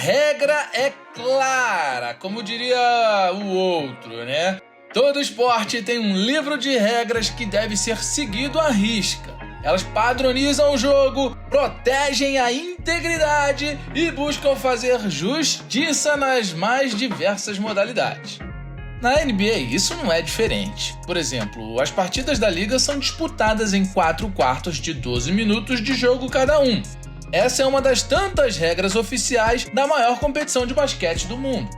regra é clara, como diria o outro, né? Todo esporte tem um livro de regras que deve ser seguido à risca. Elas padronizam o jogo, protegem a integridade e buscam fazer justiça nas mais diversas modalidades. Na NBA, isso não é diferente. Por exemplo, as partidas da liga são disputadas em 4 quartos de 12 minutos de jogo cada um. Essa é uma das tantas regras oficiais da maior competição de basquete do mundo.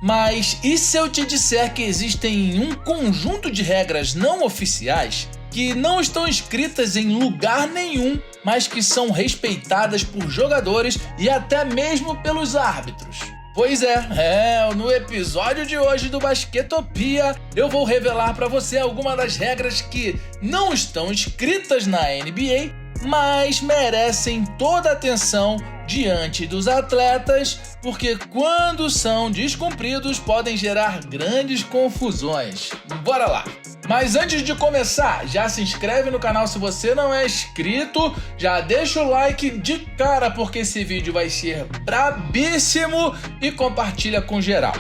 Mas e se eu te disser que existem um conjunto de regras não oficiais que não estão escritas em lugar nenhum, mas que são respeitadas por jogadores e até mesmo pelos árbitros? Pois no episódio de hoje do Basquetopia, eu vou revelar para você algumas das regras que não estão escritas na NBA, mas merecem toda a atenção diante dos atletas, porque quando são descumpridos podem gerar grandes confusões. Bora lá! Mas antes de começar, já se inscreve no canal se você não é inscrito, já deixa o like de cara porque esse vídeo vai ser brabíssimo e compartilha com geral.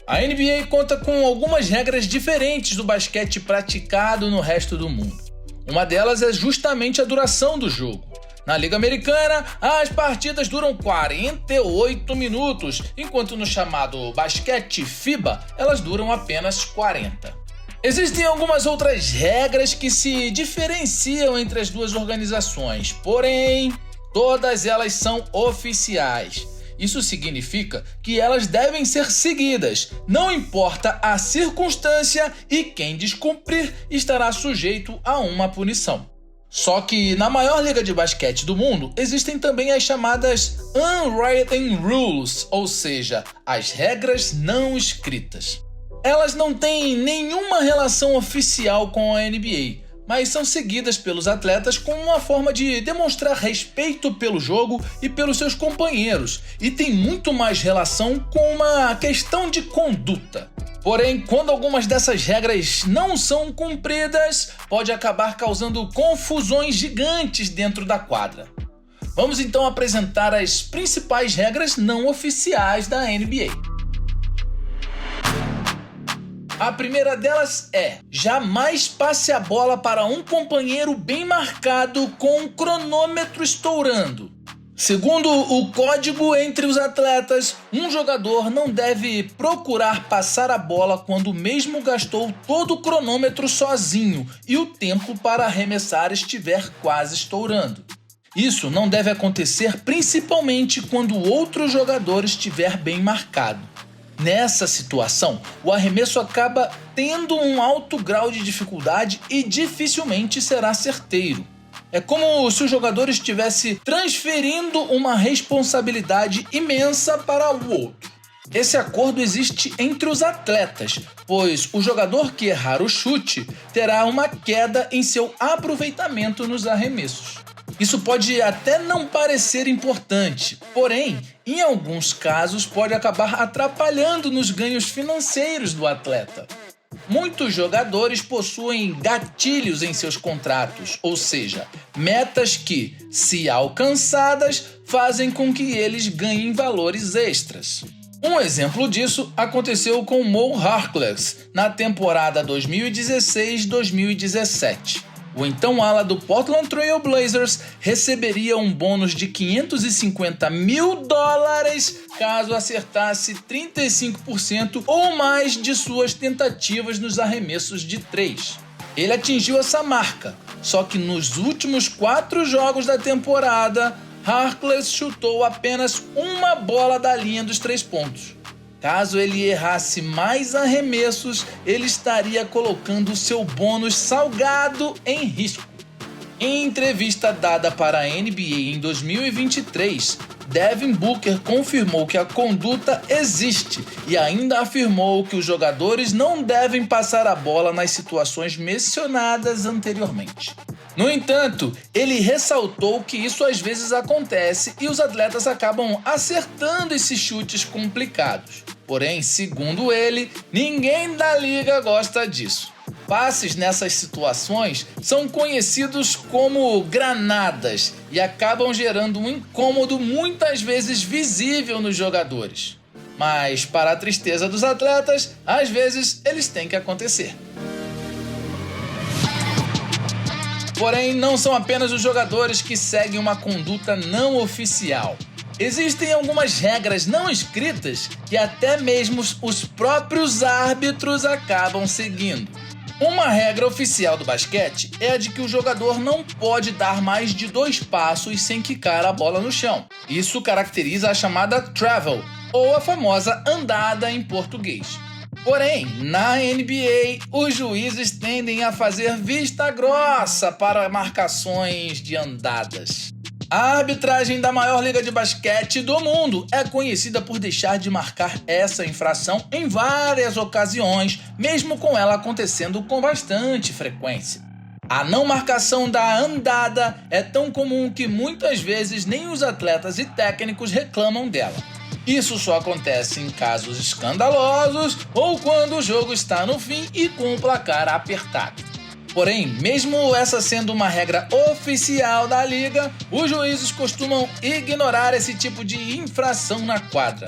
A NBA conta com algumas regras diferentes do basquete praticado no resto do mundo. Uma delas é justamente a duração do jogo. Na Liga Americana, as partidas duram 48 minutos, enquanto no chamado basquete FIBA, elas duram apenas 40. Existem algumas outras regras que se diferenciam entre as duas organizações, porém, todas elas são oficiais. Isso significa que elas devem ser seguidas, não importa a circunstância, e quem descumprir estará sujeito a uma punição. Só que na maior liga de basquete do mundo existem também as chamadas Unwritten Rules, ou seja, as regras não escritas. Elas não têm nenhuma relação oficial com a NBA, mas são seguidas pelos atletas como uma forma de demonstrar respeito pelo jogo e pelos seus companheiros, e tem muito mais relação com uma questão de conduta. Porém, quando algumas dessas regras não são cumpridas, pode acabar causando confusões gigantes dentro da quadra. Vamos então apresentar as principais regras não oficiais da NBA. A primeira delas é: jamais passe a bola para um companheiro bem marcado com um cronômetro estourando. Segundo o código entre os atletas, um jogador não deve procurar passar a bola quando mesmo gastou todo o cronômetro sozinho e o tempo para arremessar estiver quase estourando. Isso não deve acontecer principalmente quando o outro jogador estiver bem marcado. Nessa situação, o arremesso acaba tendo um alto grau de dificuldade e dificilmente será certeiro. É como se o jogador estivesse transferindo uma responsabilidade imensa para o outro. Esse acordo existe entre os atletas, pois o jogador que errar o chute terá uma queda em seu aproveitamento nos arremessos. Isso pode até não parecer importante, porém, em alguns casos pode acabar atrapalhando nos ganhos financeiros do atleta. Muitos jogadores possuem gatilhos em seus contratos, ou seja, metas que, se alcançadas, fazem com que eles ganhem valores extras. Um exemplo disso aconteceu com Mo Harkless na temporada 2016-2017. O então ala do Portland Trail Blazers receberia um bônus de $550 mil caso acertasse 35% ou mais de suas tentativas nos arremessos de 3. Ele atingiu essa marca, só que nos últimos 4 jogos da temporada, Harkless chutou apenas uma bola da linha dos 3 pontos. Caso ele errasse mais arremessos, ele estaria colocando seu bônus salgado em risco. Em entrevista dada para a NBA em 2023, Devin Booker confirmou que a conduta existe e ainda afirmou que os jogadores não devem passar a bola nas situações mencionadas anteriormente. No entanto, ele ressaltou que isso às vezes acontece e os atletas acabam acertando esses chutes complicados. Porém, segundo ele, ninguém da liga gosta disso. Passes nessas situações são conhecidos como granadas e acabam gerando um incômodo muitas vezes visível nos jogadores. Mas, para a tristeza dos atletas, às vezes eles têm que acontecer. Porém, não são apenas os jogadores que seguem uma conduta não oficial. Existem algumas regras não escritas que até mesmo os próprios árbitros acabam seguindo. Uma regra oficial do basquete é a de que o jogador não pode dar mais de 2 passos sem quicar a bola no chão. Isso caracteriza a chamada travel, ou a famosa andada em português. Porém, na NBA, os juízes tendem a fazer vista grossa para marcações de andadas. A arbitragem da maior liga de basquete do mundo é conhecida por deixar de marcar essa infração em várias ocasiões, mesmo com ela acontecendo com bastante frequência. A não marcação da andada é tão comum que muitas vezes nem os atletas e técnicos reclamam dela. Isso só acontece em casos escandalosos ou quando o jogo está no fim e com o placar apertado. Porém, mesmo essa sendo uma regra oficial da liga, os juízes costumam ignorar esse tipo de infração na quadra.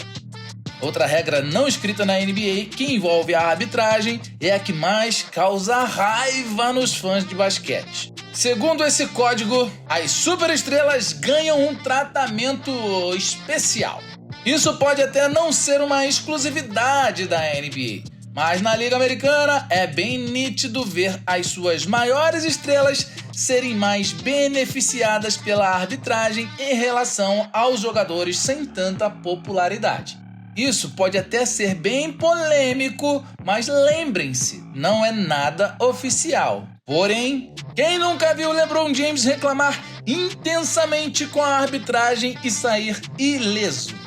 Outra regra não escrita na NBA que envolve a arbitragem é a que mais causa raiva nos fãs de basquete. Segundo esse código, as superestrelas ganham um tratamento especial. Isso pode até não ser uma exclusividade da NBA. Mas na Liga Americana é bem nítido ver as suas maiores estrelas serem mais beneficiadas pela arbitragem em relação aos jogadores sem tanta popularidade. Isso pode até ser bem polêmico, mas lembrem-se, não é nada oficial. Porém, quem nunca viu LeBron James reclamar intensamente com a arbitragem e sair ileso?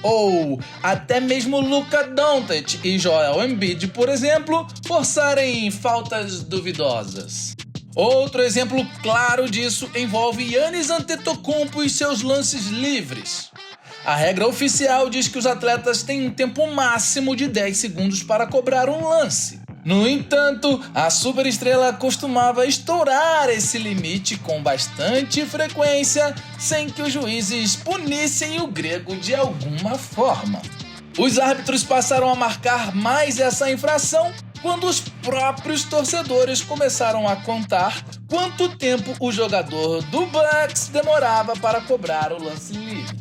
Ou até mesmo Luka Doncic e Joel Embiid, por exemplo, forçarem faltas duvidosas. Outro exemplo claro disso envolve Giannis Antetokounmpo e seus lances livres. A regra oficial diz que os atletas têm um tempo máximo de 10 segundos para cobrar um lance. No entanto, a superestrela costumava estourar esse limite com bastante frequência, sem que os juízes punissem o grego de alguma forma. Os árbitros passaram a marcar mais essa infração quando os próprios torcedores começaram a contar quanto tempo o jogador do Bucks demorava para cobrar o lance livre.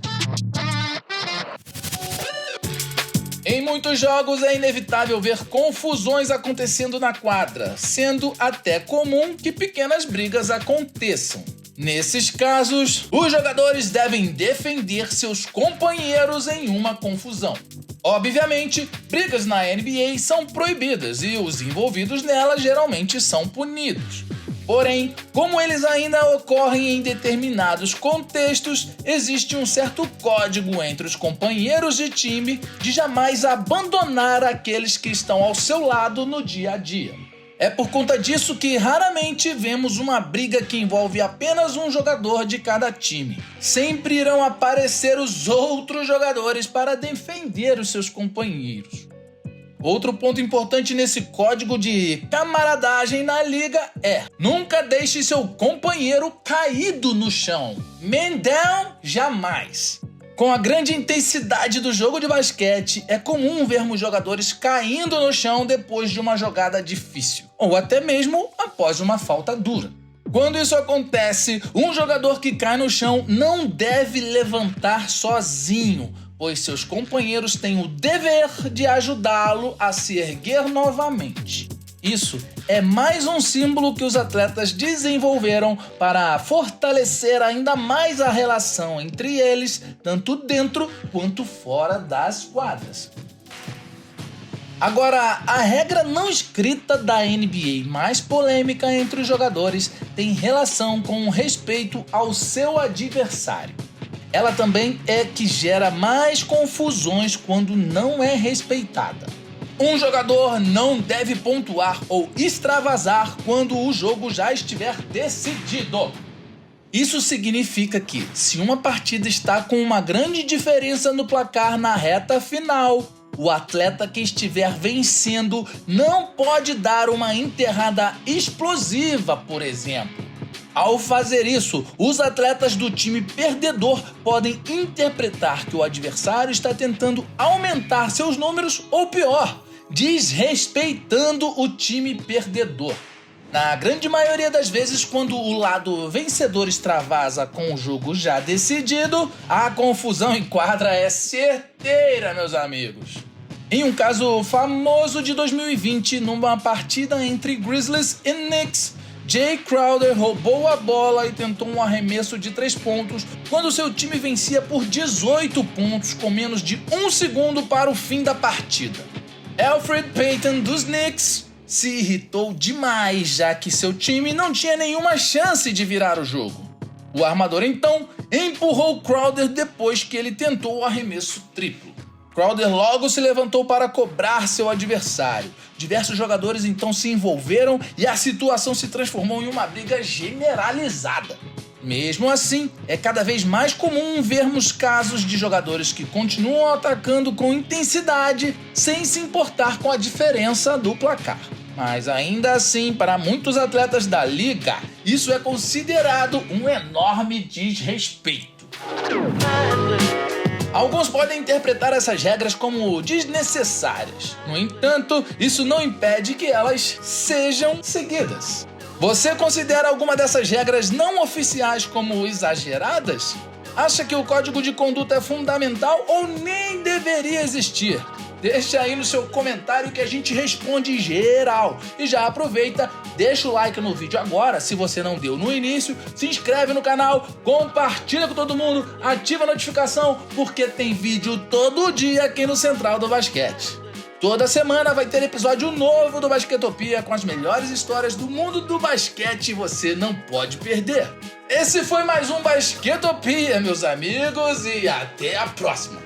Em muitos jogos é inevitável ver confusões acontecendo na quadra, sendo até comum que pequenas brigas aconteçam. Nesses casos, os jogadores devem defender seus companheiros em uma confusão. Obviamente, brigas na NBA são proibidas e os envolvidos nelas geralmente são punidos. Porém, como eles ainda ocorrem em determinados contextos, existe um certo código entre os companheiros de time de jamais abandonar aqueles que estão ao seu lado no dia a dia. É por conta disso que raramente vemos uma briga que envolve apenas um jogador de cada time. Sempre irão aparecer os outros jogadores para defender os seus companheiros. Outro ponto importante nesse código de camaradagem na liga é: nunca deixe seu companheiro caído no chão. Man down, jamais. Com a grande intensidade do jogo de basquete, é comum vermos jogadores caindo no chão depois de uma jogada difícil, ou até mesmo após uma falta dura. Quando isso acontece, um jogador que cai no chão não deve levantar sozinho, pois seus companheiros têm o dever de ajudá-lo a se erguer novamente. Isso é mais um símbolo que os atletas desenvolveram para fortalecer ainda mais a relação entre eles, tanto dentro quanto fora das quadras. Agora, a regra não escrita da NBA mais polêmica entre os jogadores tem relação com o respeito ao seu adversário. Ela também é que gera mais confusões quando não é respeitada. Um jogador não deve pontuar ou extravasar quando o jogo já estiver decidido. Isso significa que, se uma partida está com uma grande diferença no placar na reta final, o atleta que estiver vencendo não pode dar uma enterrada explosiva, por exemplo. Ao fazer isso, os atletas do time perdedor podem interpretar que o adversário está tentando aumentar seus números ou, pior, desrespeitando o time perdedor. Na grande maioria das vezes, quando o lado vencedor extravasa com o jogo já decidido, a confusão em quadra é certeira, meus amigos. Em um caso famoso de 2020, numa partida entre Grizzlies e Knicks, Jay Crowder roubou a bola e tentou um arremesso de 3 pontos quando seu time vencia por 18 pontos com menos de 1 segundo para o fim da partida. Elfrid Payton dos Knicks se irritou demais, já que seu time não tinha nenhuma chance de virar o jogo. O armador então empurrou Crowder depois que ele tentou o arremesso triplo. Crowder logo se levantou para cobrar seu adversário. Diversos jogadores então se envolveram e a situação se transformou em uma briga generalizada. Mesmo assim, é cada vez mais comum vermos casos de jogadores que continuam atacando com intensidade sem se importar com a diferença do placar. Mas ainda assim, para muitos atletas da liga, isso é considerado um enorme desrespeito. Alguns podem interpretar essas regras como desnecessárias. No entanto, isso não impede que elas sejam seguidas. Você considera alguma dessas regras não oficiais como exageradas? Acha que o código de conduta é fundamental ou nem deveria existir? Deixa aí no seu comentário que a gente responde em geral. E já aproveita, deixa o like no vídeo agora, se você não deu no início, se inscreve no canal, compartilha com todo mundo, ativa a notificação, porque tem vídeo todo dia aqui no Central do Basquete. Toda semana vai ter episódio novo do Basquetopia com as melhores histórias do mundo do basquete e você não pode perder. Esse foi mais um Basquetopia, meus amigos, e até a próxima!